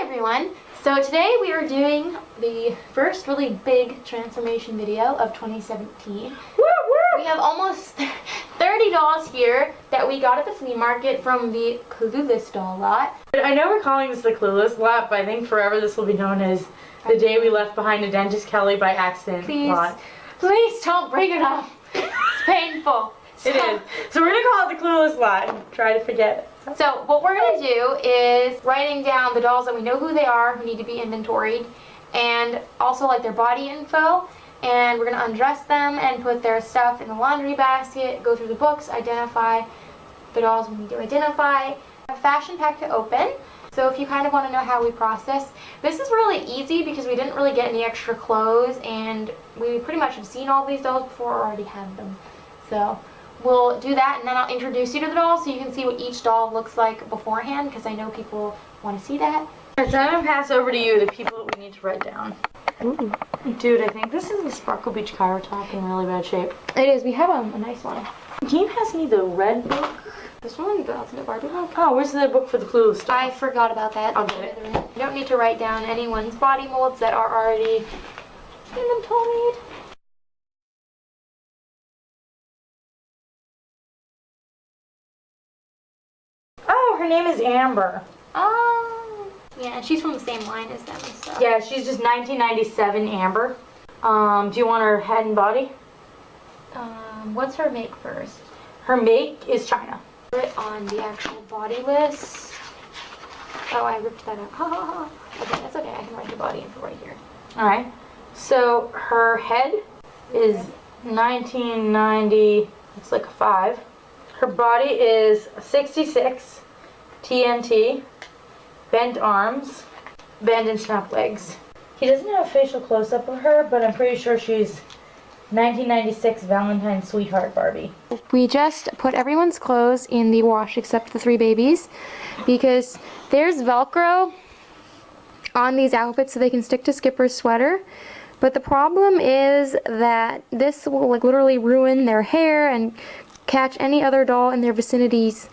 everyone. So today we are doing the first really big transformation video of 2017. Woo, woo. We have almost 30 dolls here that we got at the flea market from the Clueless doll lot. I know we're calling this the Clueless lot, but I think forever this will be known as the day we left behind a Dentist Kelly by accident lot. Please don't bring it up. It's painful. It is. So we're going to call it the Clueless lot and try to forget it. So what we're going to do is writing down the dolls that we know who they are, who need to be inventoried, and also like their body info. And we're going to undress them and put their stuff in the laundry basket, go through the books, identify the dolls we need to identify. A fashion pack to open. So if you kind of want to know how we process, this is really easy because we didn't really get any extra clothes and we pretty much have seen all these dolls before or already have them. So we'll do that and then I'll introduce you to the dolls so you can see what each doll looks like beforehand because I know people want to see that. Alright, so I'm going to pass over to you the people that we need to write down. Ooh. Dude, I think this is the Sparkle Beach Cairo top in really bad shape. It is. We have a nice one. Can you pass me the red book? This one? The Barbie book? Oh, where's the book for the Clueless doll? I forgot about that. I'll get it. You don't need to write down anyone's body molds that are already inventoried. Oh, her name is Amber. Oh, yeah, and she's from the same line as them. So. Yeah, she's just 1997 Amber. Do you want her head and body? What's her make first? Her make is China. Put it on the actual body list. Oh, I ripped that out. Okay, that's okay. I can write the body info right here. Alright. So her head is 1990. It's like a 5. Her body is 66. TNT. Bent arms. Bend and snap legs. He doesn't have a facial close-up of her, but I'm pretty sure she's 1996 Valentine's Sweetheart Barbie. We just put everyone's clothes in the wash except the 3 babies because there's Velcro on these outfits so they can stick to Skipper's sweater. But the problem is that this will like literally ruin their hair and catch any other doll in their vicinity's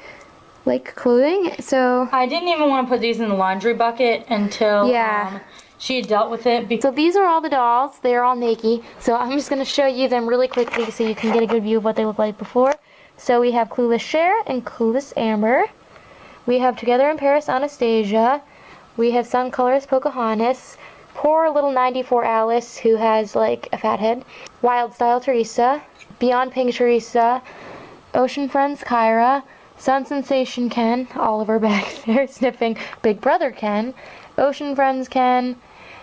like clothing. So I didn't even want to put these in the laundry bucket until she had dealt with it. So these are all the dolls. They're all naked. So I'm just going to show you them really quickly so you can get a good view of what they look like before. So we have Clueless Cher and Clueless Amber. We have Together in Paris Anastasia. We have Sun Colors Pocahontas. Poor little 94 Alice who has like a fat head. Wild Style Teresa. Beyond Pink Teresa. Ocean Friends Kyra. Sun Sensation Ken. Oliver back there sniffing. Big Brother Ken. Ocean Friends Ken.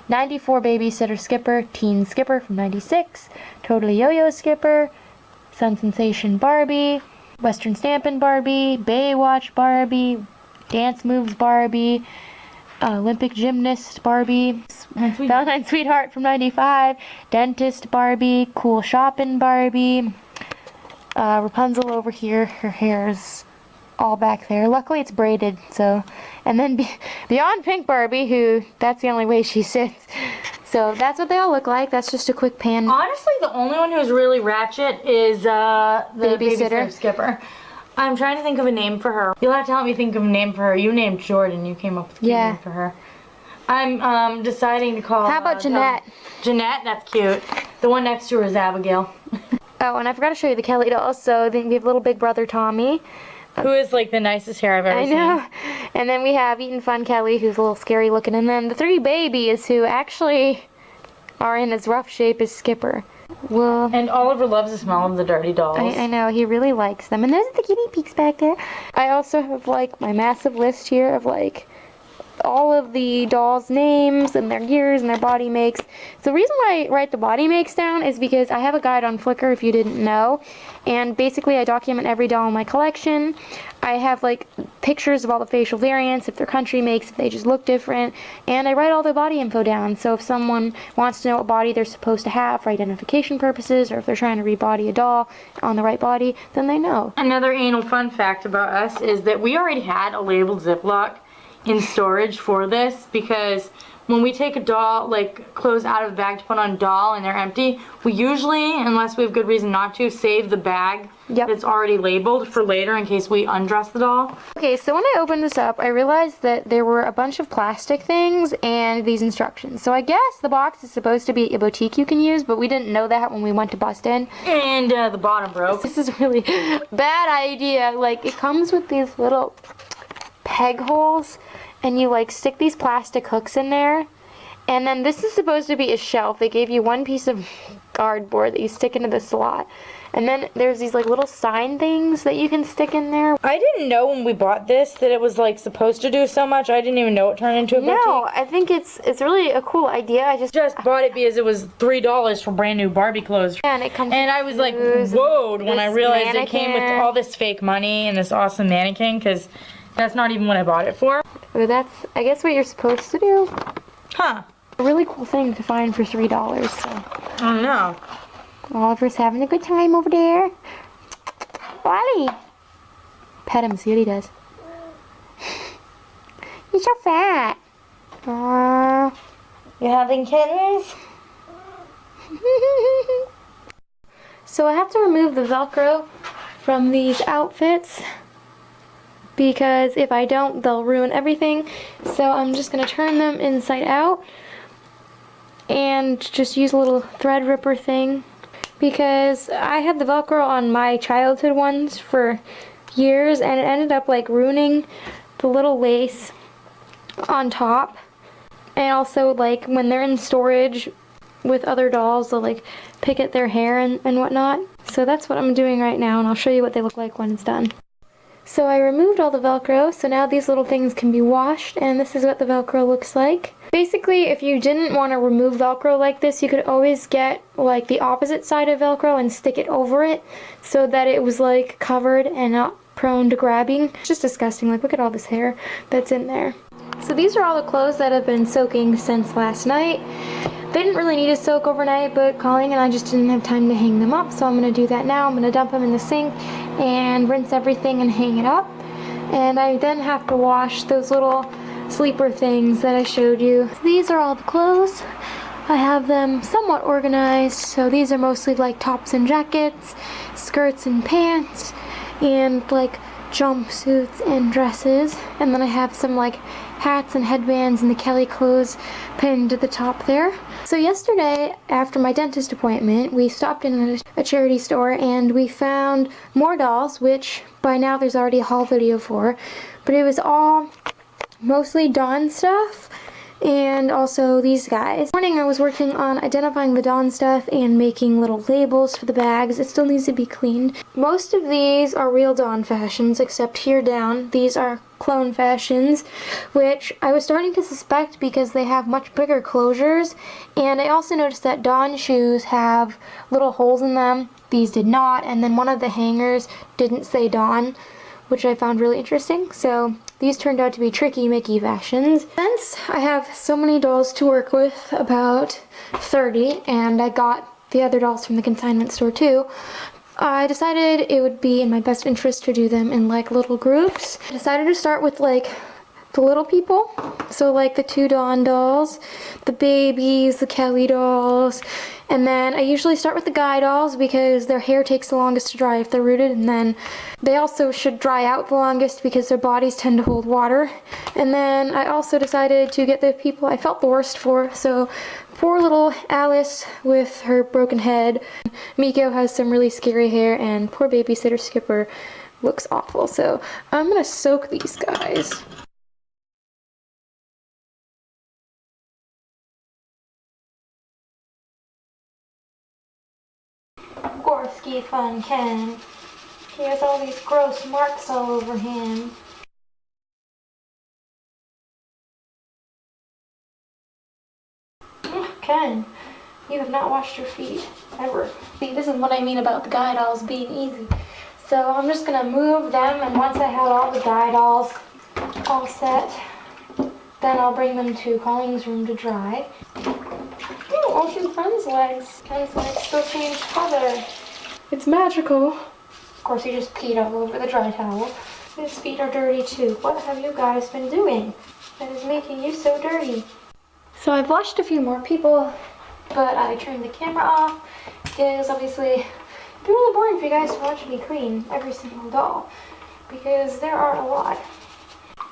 94 Babysitter Skipper, Teen Skipper from 96, Totally Yo-Yo Skipper, Sun Sensation Barbie, Western Stampin' Barbie, Baywatch Barbie, Dance Moves Barbie, Olympic Gymnast Barbie, Valentine's Sweetheart from 95, Dentist Barbie, Cool Shoppin' Barbie, Rapunzel over here, her hair's all back there. Luckily it's braided, so. And then Beyond Pink Barbie, who, that's the only way she sits. So that's what they all look like. That's just a quick pan. Honestly, the only one who's really ratchet is the babysitter Skipper. I'm trying to think of a name for her. You'll have to help me think of a name for her. You named Jordan. You came up with a cute name for her. I'm deciding to call How about Jeanette? Jeanette, that's cute. The one next to her is Abigail. Oh, and I forgot to show you the Kelly dolls. So then we have little big brother Tommy. Who is like the nicest hair I've ever seen. I know. And then we have Eatin' Fun Kelly, who's a little scary looking. And then the 3 babies who actually are in as rough shape as Skipper. Well, and Oliver loves the smell of the dirty dolls. I know, he really likes them. And there's the guinea pigs back there. I also have like my massive list here of like all of the dolls' names and their years and their body makes. So the reason why I write the body makes down is because I have a guide on Flickr if you didn't know. And basically I document every doll in my collection. I have like pictures of all the facial variants, if they're country makes, if they just look different. And I write all the body info down. So if someone wants to know what body they're supposed to have for identification purposes, or if they're trying to rebody a doll on the right body, then they know. Another anal fun fact about us is that we already had a labeled Ziploc in storage for this, because when we take a doll, like clothes out of the bag to put on a doll and they're empty, we usually, unless we have good reason not to, save the bag that's already labeled for later in case we undress the doll. Okay, so when I opened this up, I realized that there were a bunch of plastic things and these instructions. So I guess the box is supposed to be a boutique you can use, but we didn't know that when we went to bust in. And the bottom broke. This is a really bad idea. Like, it comes with these little peg holes, and you like stick these plastic hooks in there, and then this is supposed to be a shelf. They gave you one piece of cardboard that you stick into the slot, and then there's these like little sign things that you can stick in there. I didn't know when we bought this that it was like supposed to do so much. I didn't even know it turned into a boutique. No, I think it's really a cool idea. I just bought it because it was $3 for brand new Barbie clothes. and it comes And I was like, whoa, when I realized it came with all this fake money and this awesome mannequin, because that's not even what I bought it for. Well, that's, I guess, what you're supposed to do. Huh. A really cool thing to find for $3. So. I don't know. Oliver's having a good time over there. Dolly! Pet him, see what he does. He's so fat. Aww. You having kittens? So I have to remove the Velcro from these outfits, because if I don't, they'll ruin everything. So I'm just going to turn them inside out and just use a little thread ripper thing, because I had the Velcro on my childhood ones for years and it ended up like ruining the little lace on top. And also, like, when they're in storage with other dolls, they'll like pick at their hair and whatnot. So that's what I'm doing right now, and I'll show you what they look like when it's done. So I removed all the Velcro, so now these little things can be washed, and this is what the Velcro looks like. Basically, if you didn't want to remove Velcro like this, you could always get like the opposite side of Velcro and stick it over it so that it was like covered and not prone to grabbing. It's just disgusting. Like, look at all this hair that's in there. So these are all the clothes that have been soaking since last night. They didn't really need to soak overnight, but Colleen and I just didn't have time to hang them up, so I'm going to do that now. I'm going to dump them in the sink and rinse everything and hang it up. And I then have to wash those little sleeper things that I showed you. These are all the clothes. I have them somewhat organized, so these are mostly like tops and jackets, skirts and pants, and like jumpsuits and dresses. And then I have some like hats and headbands and the Kelly clothes pinned to the top there. So yesterday, after my dentist appointment, we stopped in at a charity store and we found more dolls, which by now there's already a haul video for, but it was all mostly Dawn stuff, and also these guys. This morning I was working on identifying the Dawn stuff and making little labels for the bags. It still needs to be cleaned. Most of these are real Dawn fashions, except here down. These are clone fashions, which I was starting to suspect because they have much bigger closures, and I also noticed that Dawn shoes have little holes in them. These did not, and then one of the hangers didn't say Dawn, which I found really interesting. So these turned out to be tricky Mickey fashions. Since I have so many dolls to work with, about 30, and I got the other dolls from the consignment store too, I decided it would be in my best interest to do them in like little groups. I decided to start with like the little people, so like the 2 Dawn dolls, the babies, the Kelly dolls, and then I usually start with the guy dolls because their hair takes the longest to dry if they're rooted, and then they also should dry out the longest because their bodies tend to hold water. And then I also decided to get the people I felt the worst for, so poor little Alice with her broken head. Miko has some really scary hair, and poor babysitter Skipper looks awful. So I'm gonna soak these guys. Gorski Fun Ken. He has all these gross marks all over him. Ken, you have not washed your feet, ever. See, this is what I mean about the guy dolls being easy. So I'm just gonna move them, and once I have all the guy dolls all set, then I'll bring them to Colleen's room to dry. Oh, all two friends' legs. Ken's legs still changed color. It's magical. Of course, he just peed all over the dry towel. His feet are dirty too. What have you guys been doing that is making you so dirty? So I've watched a few more people, but I turned the camera off because obviously it'd be really boring for you guys to watch me clean every single doll because there are a lot.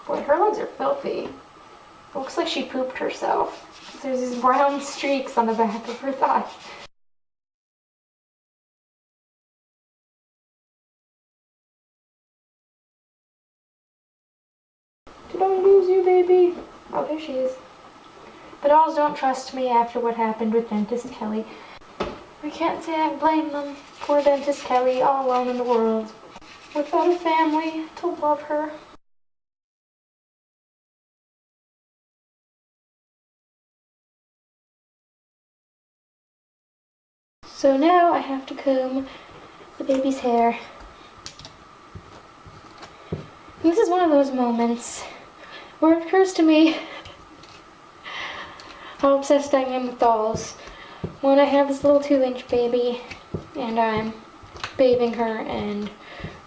Boy, her legs are filthy. It looks like she pooped herself. There's these brown streaks on the back of her thigh. Did I lose you, baby? Oh, there she is. The dolls don't trust me after what happened with Dentist Kelly. I can't say I blame them. Poor Dentist Kelly, all alone in the world, without a family to love her. So now I have to comb the baby's hair. And this is one of those moments where it occurs to me how obsessed I am with dolls. When I have this little 2-inch baby and I'm bathing her and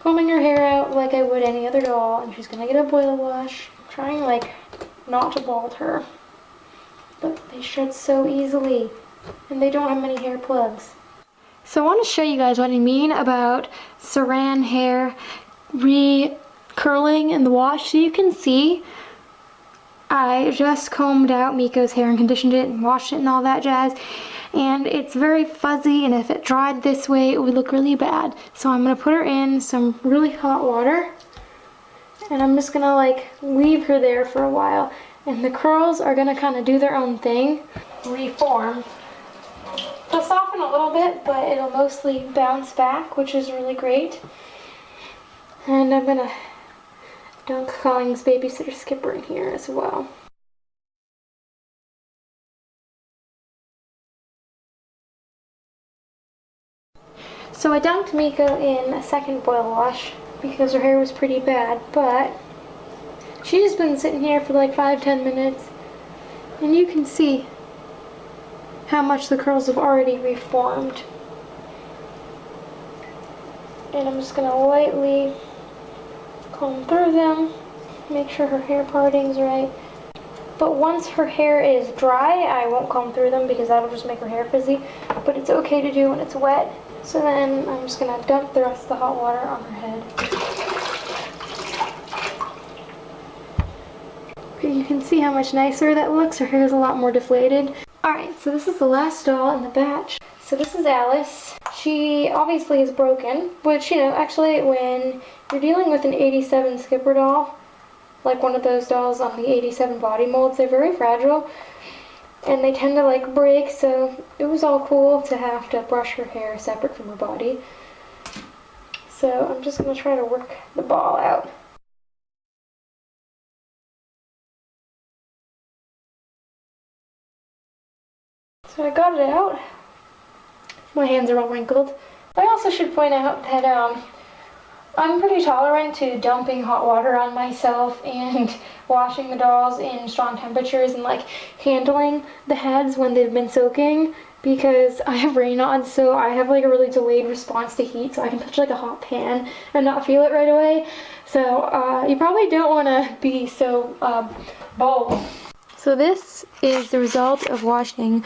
combing her hair out like I would any other doll, and she's gonna get a boil wash, trying like not to bald her. But they shed so easily and they don't have many hair plugs. So I want to show you guys what I mean about saran hair curling in the wash. So you can see I just combed out Miko's hair and conditioned it and washed it and all that jazz, and it's very fuzzy, and if it dried this way it would look really bad. So I'm going to put her in some really hot water and I'm just going to like leave her there for a while, and the curls are going to kind of do their own thing, reform. They'll soften a little bit, but it'll mostly bounce back, which is really great. And I'm going to dunk Collins' babysitter Skipper in here as well. So I dunked Miko in a second boil wash because her hair was pretty bad, but she's just been sitting here for like 5-10 minutes, and you can see how much the curls have already reformed. And I'm just going to lightly comb through them, make sure her hair parting's right. But once her hair is dry, I won't comb through them because that'll just make her hair frizzy. But it's okay to do when it's wet. So then I'm just going to dump the rest of the hot water on her head. Okay, you can see how much nicer that looks. Her hair is a lot more deflated. Alright, so this is the last doll in the batch. So this is Alice. She obviously is broken, which, you know, actually when you're dealing with an 87 Skipper doll, like one of those dolls on the 87 body molds, they're very fragile and they tend to like break, so it was all cool to have to brush her hair separate from her body. So I'm just going to try to work the ball out. So I got it out. My hands are all wrinkled. I also should point out that I'm pretty tolerant to dumping hot water on myself and washing the dolls in strong temperatures and like handling the heads when they've been soaking, because I have Raynaud's, so I have like a really delayed response to heat, so I can touch like a hot pan and not feel it right away. So you probably don't want to be so bold. So this is the result of washing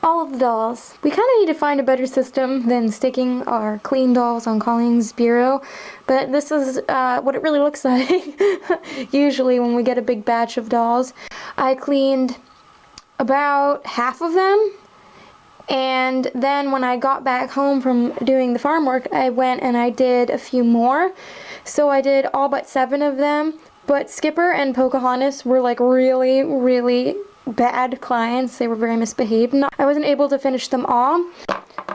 all of the dolls. We kind of need to find a better system than sticking our clean dolls on Colleen's bureau, but this is what it really looks like usually when we get a big batch of dolls. I cleaned about half of them, and then when I got back home from doing the farm work, I went and I did a few more. So I did all but 7 of them, but Skipper and Pocahontas were like really bad clients. They were very misbehaved. I wasn't able to finish them all.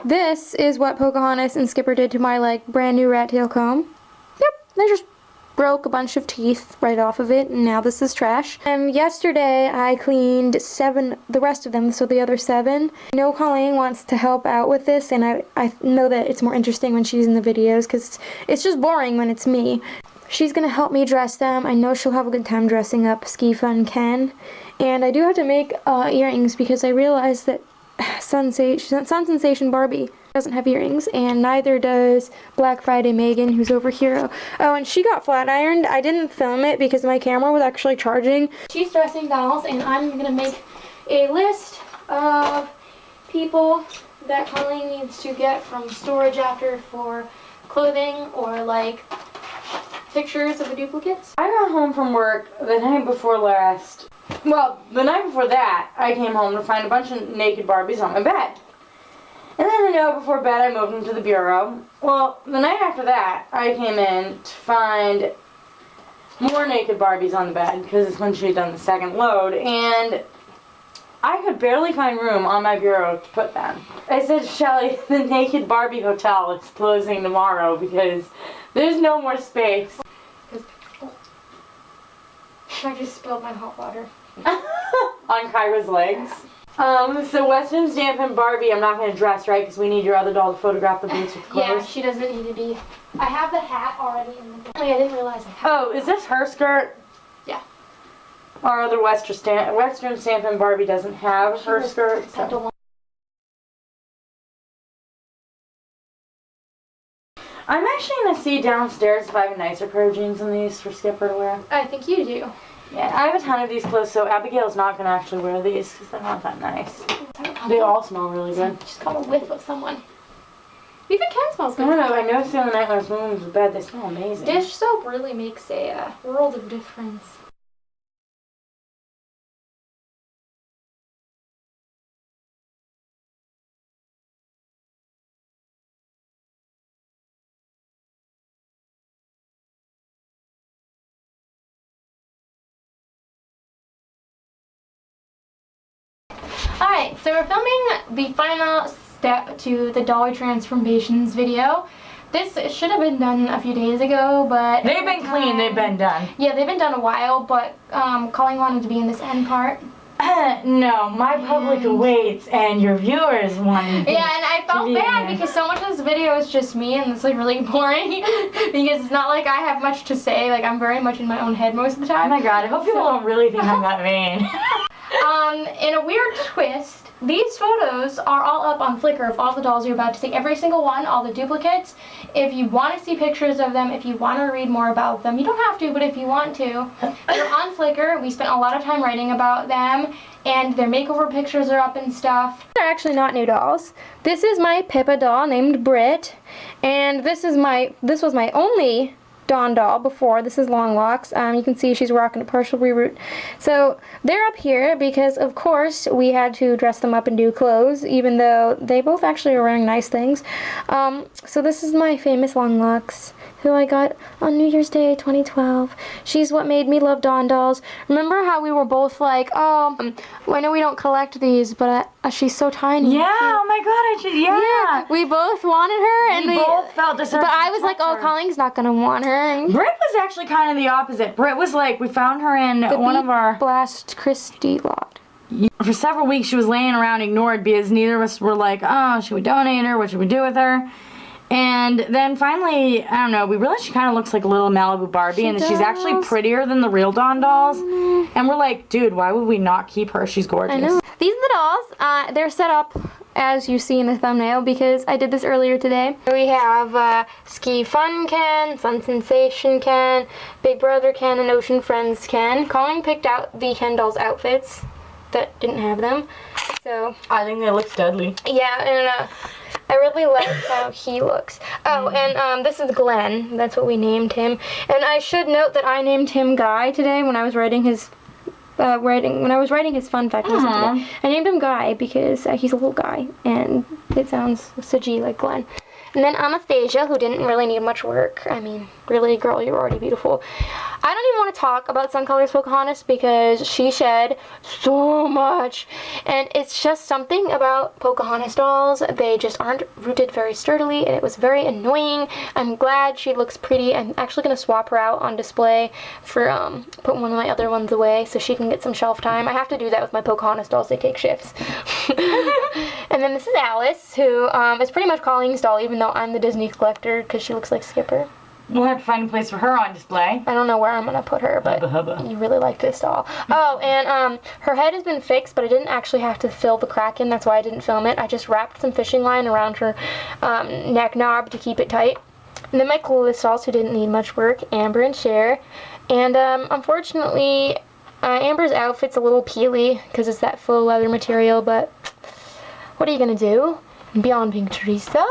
This is what Pocahontas and Skipper did to my like brand new rat tail comb. Yep, they just broke a bunch of teeth right off of it, and now this is trash. And yesterday I cleaned 7, the rest of them, so the other 7. I know Colleen wants to help out with this, and I know that it's more interesting when she's in the videos because it's just boring when it's me. She's gonna help me dress them. I know she'll have a good time dressing up Ski Fun Ken. And I do have to make earrings because I realized that Sun Sensation Barbie Doesn't have earrings, and neither does Black Friday Megan, who's over here. Oh, and she got flat ironed. I didn't film it because my camera was actually charging. She's dressing dolls, and I'm gonna make a list of people that Colleen needs to get from storage after for clothing or like pictures of the duplicates. I got home from work the night before last. Well, the night before that, I came home to find a bunch of naked Barbies on my bed. And then the night before bed, I moved them to the bureau. Well, the night after that, I came in to find more naked Barbies on the bed, because it's when she had done the second load, and I could barely find room on my bureau to put them. I said, Shelly, the Naked Barbie Hotel is closing tomorrow because there's no more space. I just spilled my hot water. On Kyra's legs. So Western Stamp and Barbie, I'm not going to dress, right? Because we need your other doll to photograph the boots with the clothes. Yeah, she doesn't need to be. I have the hat already in the... I didn't realize I had Oh, is this her skirt? Yeah. Our other Western Stamp and Barbie doesn't have her skirt. So. I'm actually going to see downstairs if I have a nicer pair of jeans than these for Skipper to wear. I think you do. Yeah, I have a ton of these clothes, so Abigail's not going to actually wear these because they're not that nice. They all smell really good. Just got a whiff of someone. Even Ken smells good. I don't know, I noticed the other night when I was moving to bed, they smell amazing. Dish soap really makes a world of difference. Alright, so we're filming the final step to the Dolly transformations video. This should have been done a few days ago, but... They've been clean, they've been done. Yeah, they've been done a while, but Colleen wanted to be in this end part. No, my public waits and your viewers want to Yeah, and I felt bad because so much of this video is just me and it's like really boring because it's not like I have much to say. Like, I'm very much in my own head most of the time. Oh my god, I hope people don't really think I'm that vain. In a weird twist, these photos are all up on Flickr of all the dolls you're about to see. Every single one, all the duplicates. If you want to see pictures of them, if you want to read more about them, you don't have to, but if you want to, they're on Flickr. We spent a lot of time writing about them, and their makeover pictures are up and stuff. They're actually not new dolls. This is my Pippa doll named Brit, and this was my only Dawn doll before. This is Long Locks. You can see she's rocking a partial reroot. So they're up here because of course we had to dress them up in new clothes, even though they both actually are wearing nice things. So this is my famous Long Locks, who I got on New Year's Day 2012. She's what made me love Dawn dolls. Remember how we were both like, oh, I know we don't collect these, but she's so tiny. Yeah, oh my god, yeah. We both wanted her, and we both felt deserved. But I was like, oh, Colleen's not gonna want her. Britt was actually kind of the opposite. Britt was like, we found her in one of our... Blast Christie lot. For several weeks she was laying around ignored because neither of us were like, oh, should we donate her? What should we do with her? And then finally, I don't know, we realized she kind of looks like a little Malibu Barbie, and that she's actually prettier than the real Dawn dolls. And we're like, dude, why would we not keep her? She's gorgeous. I know. These are the dolls. They're set up as you see in the thumbnail because I did this earlier today. We have Ski Fun Ken, Sun Sensation Ken, Big Brother Ken, and Ocean Friends Ken. Colleen picked out the Ken dolls' outfits that didn't have them. So I think they look studly. yeah, and I really like how he looks. Oh, and this is Glenn. That's what we named him. And I should note that I named him Guy today when I was writing his his fun fact lesson today. I named him Guy because he's a little guy, and it sounds sedgy like Glenn. And then Anastasia, who didn't really need much work. I mean, really, girl, you're already beautiful. I don't even want to talk about Sun Colors Pocahontas because she shed so much. And it's just something about Pocahontas dolls. They just aren't rooted very sturdily, and it was very annoying. I'm glad she looks pretty. I'm actually going to swap her out on display for put one of my other ones away so she can get some shelf time. I have to do that with my Pocahontas dolls. They take shifts. And then this is Alice, who is pretty much Colleen's doll, even though I'm the Disney collector because she looks like Skipper. We'll have to find a place for her on display. I don't know where I'm gonna put her, but you really like this doll. Oh, and her head has been fixed, but I didn't actually have to fill the crack in. That's why I didn't film it. I just wrapped some fishing line around her neck knob to keep it tight. And then my Clueless dolls, who didn't need much work, Amber and Cher. And unfortunately, Amber's outfit's a little peely because it's that faux leather material, but what are you gonna do? Beyond Pink Teresa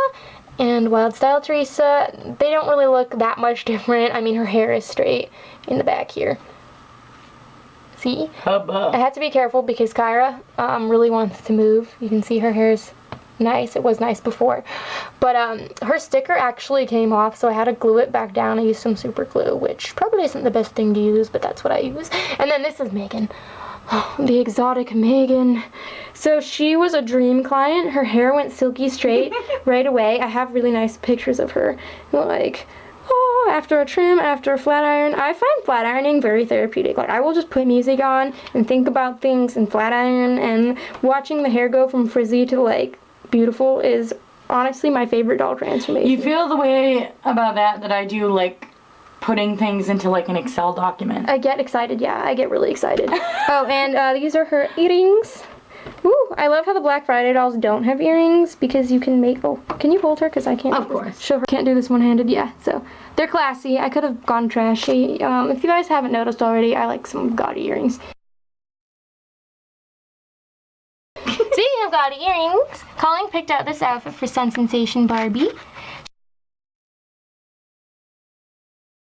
and Wild Style Teresa, they don't really look that much different. I mean, her hair is straight in the back here. See? I had to be careful because Kyra really wants to move. You can see her hair's nice. It was nice before. But her sticker actually came off, so I had to glue it back down. I used some super glue, which probably isn't the best thing to use, but that's what I use. And then this is Megan. The exotic Megan. So she was a dream client. Her hair went silky straight right away. I have really nice pictures of her. Like, oh, after a trim, after a flat iron. I find flat ironing very therapeutic. Like, I will just put music on and think about things and flat iron, and watching the hair go from frizzy to, like, beautiful is honestly my favorite doll transformation. You feel the way about that I do, like, putting things into, like, an Excel document. I get excited, yeah. I get really excited. Oh, and these are her earrings. Ooh, I love how the Black Friday dolls don't have earrings because you can make... Oh, can you hold her? Because I can't. Of course. Show her. Can't do this one-handed, yeah. So, they're classy. I could have gone trashy. If you guys haven't noticed already, I like some gaudy earrings. Speaking of gaudy earrings, Colleen picked out this outfit for Sun Sensation Barbie.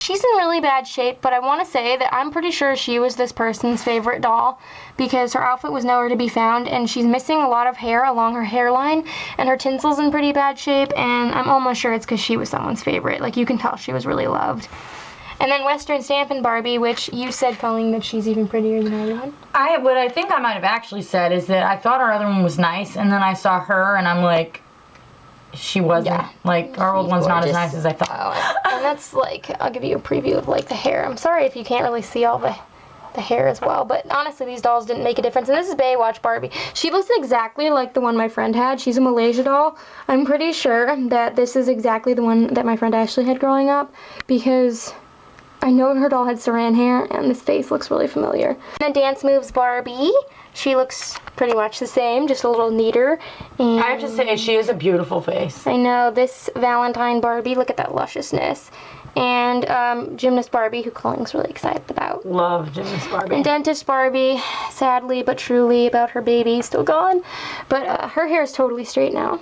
She's in really bad shape, but I want to say that I'm pretty sure she was this person's favorite doll because her outfit was nowhere to be found, and she's missing a lot of hair along her hairline, and her tinsel's in pretty bad shape, and I'm almost sure it's because she was someone's favorite. Like, you can tell she was really loved. And then Western Stampin' Barbie, which you said, Colleen, that she's even prettier than everyone. What I think I might have actually said is that I thought our other one was nice, and then I saw her, and I'm like, she wasn't. Yeah. Like, our old one's gorgeous. Not as nice as I thought. Oh, and that's, like, I'll give you a preview of, like, the hair. I'm sorry if you can't really see all the hair as well, but honestly, these dolls didn't make a difference. And this is Baywatch Barbie. She looks exactly like the one my friend had. She's a Malaysia doll. I'm pretty sure that this is exactly the one that my friend Ashley had growing up, because I know her doll had saran hair, and this face looks really familiar. And then Dance Moves Barbie. She looks pretty much the same, just a little neater. And I have to say, she has a beautiful face. I know. This Valentine Barbie, look at that lusciousness. And Gymnast Barbie, who Colleen's really excited about. Love Gymnast Barbie. And Dentist Barbie, sadly but truly about her baby, still gone. But her hair is totally straight now.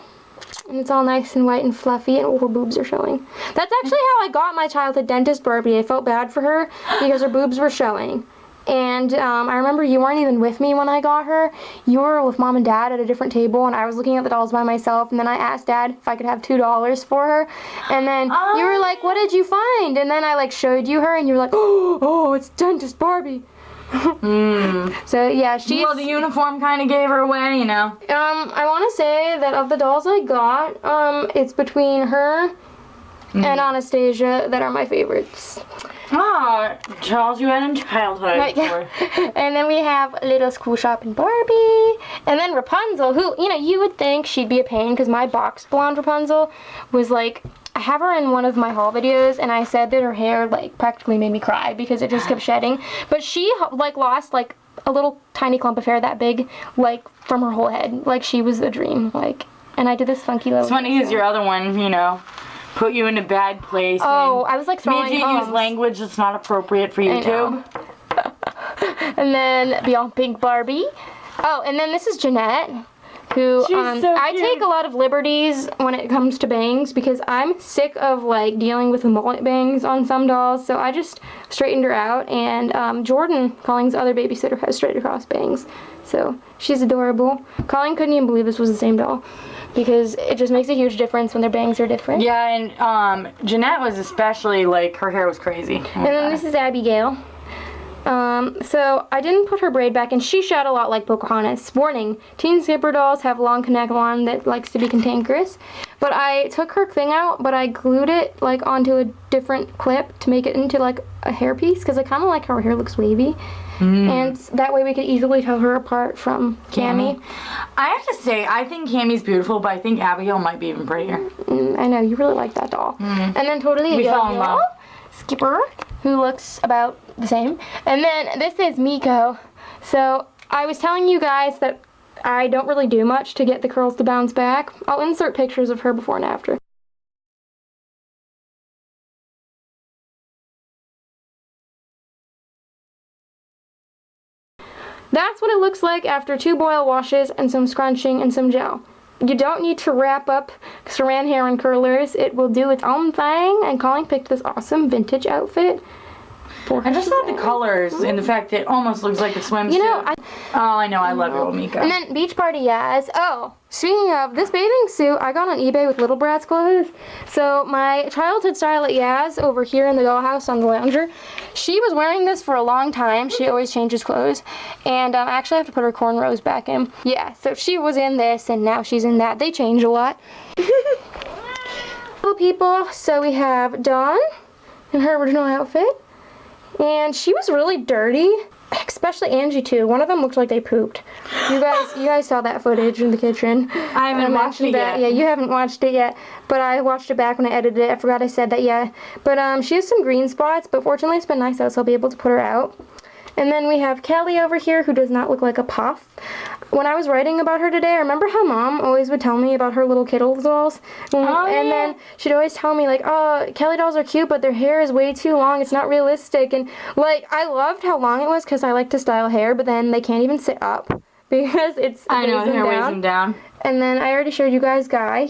And it's all nice and white and fluffy, and her boobs are showing. That's actually how I got my childhood Dentist Barbie. I felt bad for her because her boobs were showing. And I remember you weren't even with me when I got her. You were with Mom and Dad at a different table, and I was looking at the dolls by myself, and then I asked Dad if I could have $2 for her. And then you were like, what did you find? And then I, like, showed you her, and you were like, oh, it's Dentist Barbie. So, yeah, she's... Well, the uniform kind of gave her away, you know. I want to say that of the dolls I got, it's between her and Anastasia that are my favorites. Oh, Charles, you had in childhood. Right, yeah. And then we have Little School Shopping Barbie. And then Rapunzel, who, you know, you would think she'd be a pain because my box blonde Rapunzel was like... I have her in one of my haul videos, and I said that her hair, like, practically made me cry because it just kept shedding. But she, like, lost, like, a little tiny clump of hair that big, like, from her whole head. Like, she was the dream. Like, and I did this funky little... It's funny because your other one, you know, put you in a bad place. Oh, I was, like, throwing made you use language that's not appropriate for YouTube. And then Beyond Pink Barbie. Oh, and then this is Jeanette, who so I take a lot of liberties when it comes to bangs because I'm sick of, like, dealing with the mullet bangs on some dolls, so I just straightened her out. And Jordan, Colleen's other babysitter, has straight across bangs, so she's adorable. Colleen couldn't even believe this was the same doll because it just makes a huge difference when their bangs are different. Yeah, and Jeanette was especially, like, her hair was crazy. And then this is Abigail. So I didn't put her braid back, and she shot a lot like Pocahontas. Warning, teen skipper dolls have long connect line that likes to be cantankerous. But I took her thing out, but I glued it, like, onto a different clip to make it into, like, a hairpiece, because I kind of like how her hair looks wavy. And that way we could easily tell her apart from Cammie. I have to say, I think Cammie's beautiful, but I think Abigail might be even prettier. I know, you really like that doll. And then Totally We fell in love. Skipper, who looks about the same. And then this is Miko. So I was telling you guys that I don't really do much to get the curls to bounce back. I'll insert pictures of her before and after. That's what it looks like after 2 boil washes and some scrunching and some gel. You don't need to wrap up saran hair and curlers. It will do its own thing. And Colleen picked this awesome vintage outfit. I just thought the colors and the fact that it almost looks like a swimsuit. You know, I know, I love it, Miko. And then Beach Party Yaz. Oh, speaking of, this bathing suit I got on eBay with little Bratz clothes. So my childhood style at Yaz over here in the dollhouse on the lounger, she was wearing this for a long time. She always changes clothes. And I actually have to put her cornrows back in. Yeah, so she was in this and now she's in that. They change a lot. Hello people, so we have Dawn in her original outfit. And she was really dirty, especially Angie too. One of them looked like they pooped. You guys saw that footage in the kitchen. I haven't watched it yet. Yeah, you haven't watched it yet, but I watched it back when I edited it. I forgot I said that, yeah. But she has some green spots, but fortunately it's been nice out, so I'll be able to put her out. And then we have Kelly over here, who does not look like a puff. When I was writing about her today, I remember how Mom always would tell me about her little Kittles dolls. And then she'd always tell me, like, oh, Kelly dolls are cute, but their hair is way too long. It's not realistic. And, like, I loved how long it was because I like to style hair, but then they can't even sit up because it's I know, hair weighs them down. And then I already showed you guys Guy.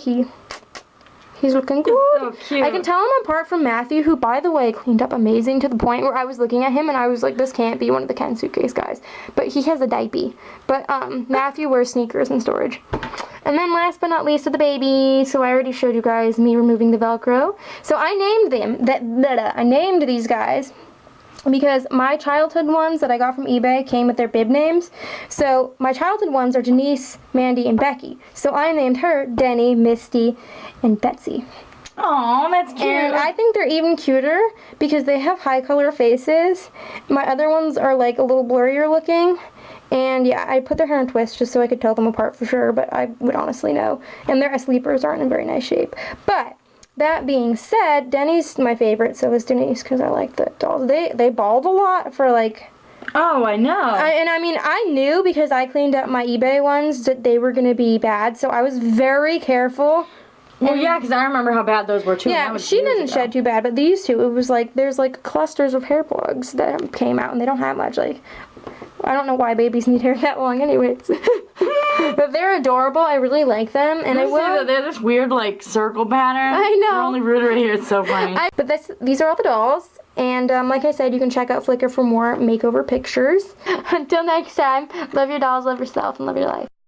He's looking good. So cute. I can tell him apart from Matthew, who, by the way, cleaned up amazing to the point where I was looking at him and I was like, this can't be one of the Ken suitcase guys. But he has a diaper. But Matthew wears sneakers in storage. And then last but not least are the babies. So I already showed you guys me removing the Velcro. So I named these guys because my childhood ones that I got from eBay came with their bib names. So my childhood ones are Denise, Mandy, and Becky. So I named her Denny, Misty, and Betsy. Aw, that's cute. And I think they're even cuter because they have high color faces. My other ones are like a little blurrier looking. And yeah, I put their hair in twists just so I could tell them apart for sure, but I would honestly know. And their sleepers aren't in very nice shape. But that being said, Denny's my favorite, so is Denise, because I like the dolls. They balled a lot for like... Oh, I know. I knew because I cleaned up my eBay ones that they were going to be bad, so I was very careful. Well, yeah, because I remember how bad those were too. Yeah, she didn't shed too bad, but these two, it was like, there's like clusters of hair plugs that came out, and they don't have much, like... I don't know why babies need hair that long anyways. But they're adorable. I really like them. And I will... They're this weird, like, circle pattern. I know. They're only rooted right here. It's so funny. These are all the dolls. And like I said, you can check out Flickr for more makeover pictures. Until next time, love your dolls, love yourself, and love your life.